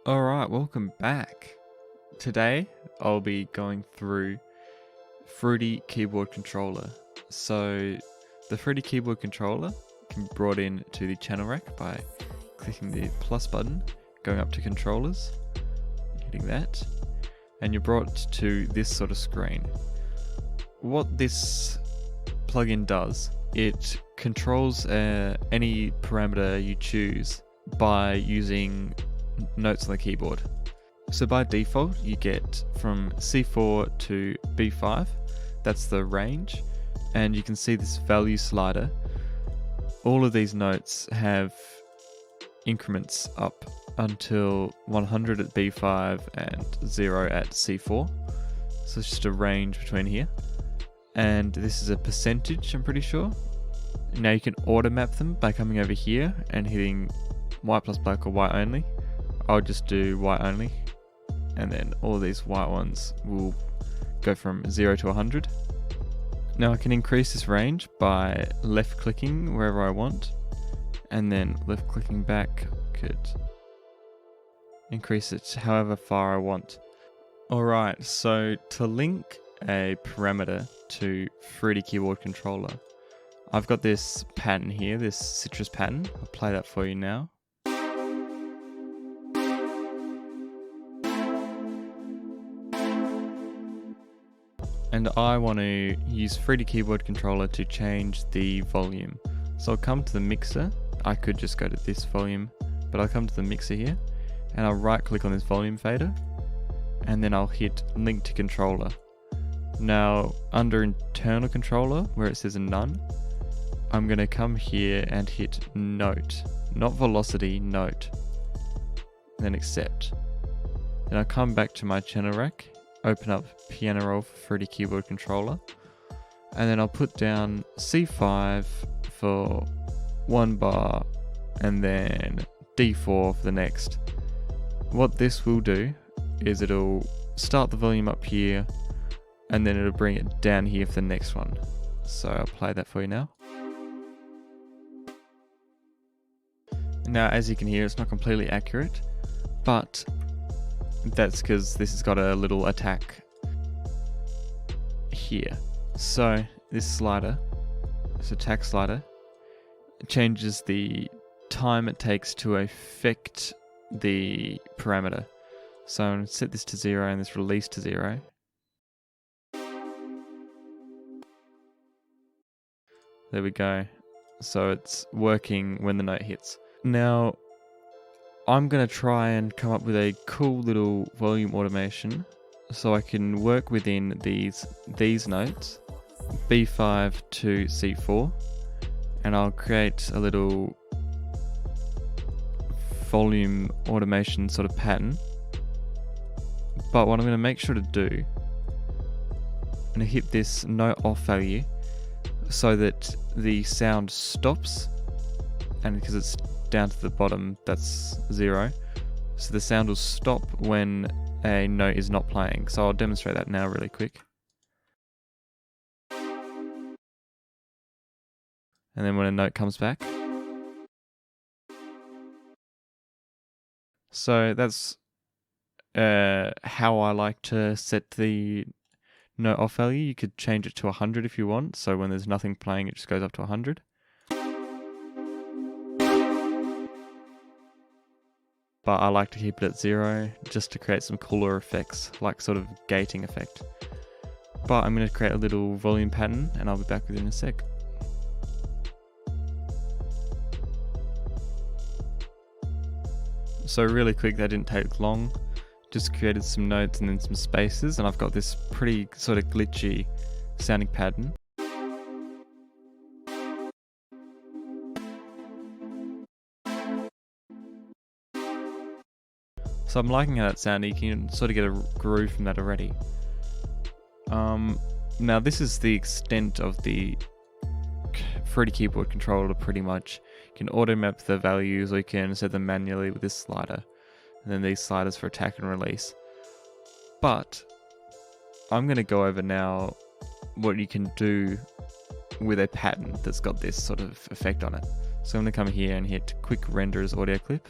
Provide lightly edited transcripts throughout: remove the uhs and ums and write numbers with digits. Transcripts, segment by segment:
Alright, welcome back. Today I'll be going through Fruity Keyboard Controller. So the Fruity Keyboard Controller can be brought in to the channel rack by clicking the plus button, going up to controllers, hitting that, and you're brought to this sort of screen. What this plugin does, it controls any parameter you choose by using notes on the keyboard. So by default you get from C4 to B5, that's the range, and you can see this value slider. All of these notes have increments up until 100 at B5 and 0 at C4, so it's just a range between here, and this is a percentage, I'm pretty sure. Now you can auto map them by coming over here and hitting white plus black or white only. I'll just do white only, and then all of these white ones will go from 0 to 100. Now I can increase this range by left clicking wherever I want, and then left clicking back could increase it however far I want. Alright, so to link a parameter to Fruity Keyboard Controller, I've got this pattern here, this citrus pattern. I'll play that for you now. And I want to use Fruity Keyboard Controller to change the volume. So I'll come to the mixer. I could just go to this volume, but I'll come to the mixer here and I'll right click on this volume fader, and then I'll hit link to controller. Now under internal controller where it says none, I'm going to come here and hit note, not velocity, note, then accept. Then I'll come back to my channel rack, open up piano roll for Fruity Keyboard Controller, and then I'll put down C5 for one bar and then D4 for the next. What this will do is it'll start the volume up here and then it'll bring it down here for the next one. So I'll play that for you now. Now as you can hear, it's not completely accurate, but that's because this has got a little attack here. So this slider, this attack slider, changes the time it takes to affect the parameter. So I'm going to set this to 0 and this release to 0. There we go. So it's working when the note hits. Now I'm going to try and come up with a cool little volume automation so I can work within these notes, B5 to C4, and I'll create a little volume automation sort of pattern. But what I'm going to make sure to do, I'm going to hit this note off value so that the sound stops, and because it's down to the bottom, that's 0, so the sound will stop when a note is not playing. So I'll demonstrate that now really quick. And then when a note comes back. So that's how I like to set the note off value. You could change it to 100 if you want, so when there's nothing playing it just goes up to 100. But I like to keep it at 0 just to create some cooler effects, like sort of gating effect. But I'm going to create a little volume pattern and I'll be back within a sec. So really quick, that didn't take long. Just created some notes and then some spaces, and I've got this pretty sort of glitchy sounding pattern. So I'm liking how that's sounding. You can sort of get a groove from that already. Now this is the extent of the Fruity Keyboard Controller pretty much. You can auto map the values or you can set them manually with this slider. And then these sliders for attack and release. But I'm going to go over now what you can do with a pattern that's got this sort of effect on it. So I'm going to come here and hit quick render as audio clip.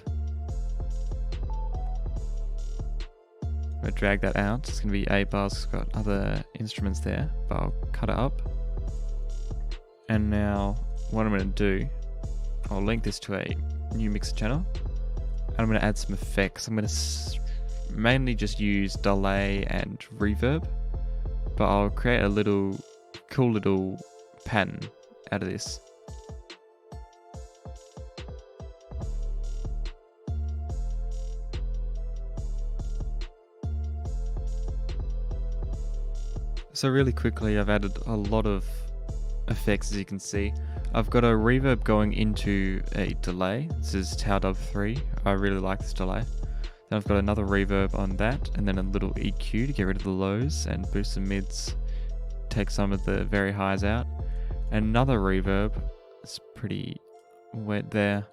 I'm going to drag that out. It's going to be 8 bars. It's got other instruments there, but I'll cut it up. And now what I'm going to do, I'll link this to a new mixer channel. And I'm going to add some effects. I'm going to mainly just use delay and reverb, but I'll create a little cool little pattern out of this. So really quickly, I've added a lot of effects, as you can see. I've got a reverb going into a delay. This is Tau Dub 3. I really like this delay. Then I've got another reverb on that, and then a little EQ to get rid of the lows and boost the mids, take some of the very highs out. And another reverb. It's pretty wet there.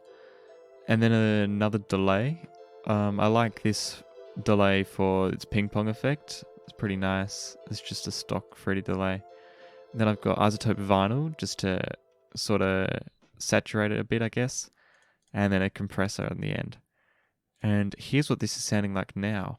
And then another delay. I like this delay for its ping pong effect. It's pretty nice. It's just a stock fruity delay. And then I've got isotope vinyl just to sort of saturate it a bit, I guess. And then a compressor in the end. And here's what this is sounding like now.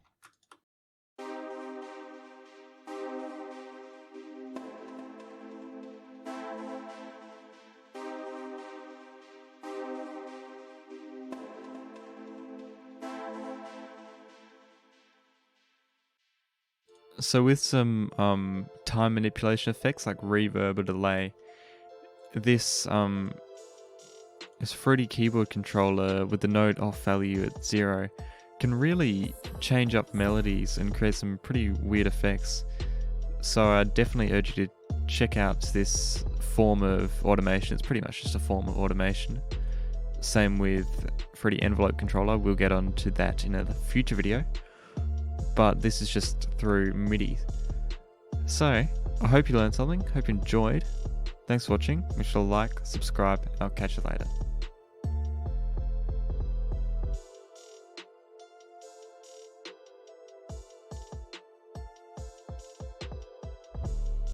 So with some time manipulation effects like reverb or delay, this fruity keyboard controller with the note off value at 0 can really change up melodies and create some pretty weird effects. So I definitely urge you to check out this form of automation. It's pretty much just a form of automation. Same with fruity envelope controller. We'll get onto that in a future video. But this is just through MIDI. So, I hope you learned something, hope you enjoyed. Thanks for watching, make sure to like, subscribe, and I'll catch you later.